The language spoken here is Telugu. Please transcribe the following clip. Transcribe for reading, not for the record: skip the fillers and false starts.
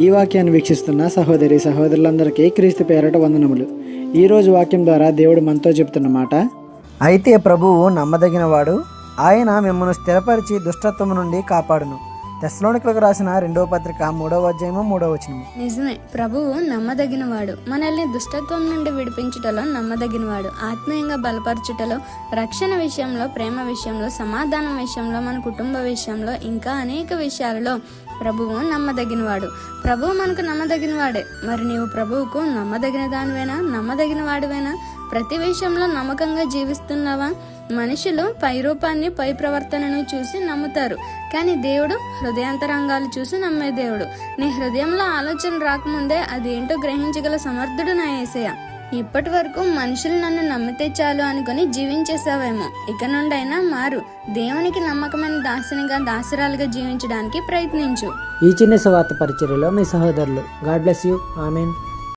ఈ వాక్యాన్ని వీక్షిస్తున్న సహోదరి సహోదరులందరికీ క్రీస్తు పేరట వందనములు. ఈరోజు వాక్యం ద్వారా దేవుడు మనతో చెప్తున్న మాట, అయితే ప్రభువు నమ్మదగినవాడు, ఆయన మిమ్మల్ని స్థిరపరిచి దుష్టత్వము నుండి కాపాడును. తెస్సలోనికలకు రాసిన 2వ పత్రిక 3వ అధ్యాయము 3వ వచనము. నిజమే, ప్రభువు నమ్మదగినవాడు. మనల్ని దుష్టత్వం నుండి విడిపించుటలో నమ్మదగినవాడు. ఆత్మీయంగా బలపరచుటలో, రక్షణ విషయంలో, ప్రేమ విషయంలో, సమాధానం విషయంలో, మన కుటుంబ విషయంలో, ఇంకా అనేక విషయాలలో ప్రభువు నమ్మదగినవాడు. ప్రభువు మనకు నమ్మదగినవాడే. మరి నీవు ప్రభువుకు నమ్మదగిన దానివేనా, నమ్మదగిన వాడివేనా? ప్రతి విషయంలో నమ్మకంగా జీవిస్తున్నావా? మనుషులు పై రూపాన్ని, పై ప్రవర్తనను చూసి నమ్ముతారు, కానీ దేవుడు హృదయాంతరంగాలు చూసి నమ్మే దేవుడు. నీ హృదయంలో ఆలోచన రాకముందే అదేంటో గ్రహించగల సమర్థుడు నా యేసయ్య. ఇప్పటి వరకు మనుషులు నన్ను నమ్మితే చాలు అనుకుని జీవించేసావేమో. ఇక నుండైనా మారు. దేవునికి నమ్మకమైన దాసునిగా, దాసురాలుగా జీవించడానికి ప్రయత్నించు. ఈ చిన్న సువార్త పరిచర్యలో మీ సహోదరులు. God bless you. ఆమేన్.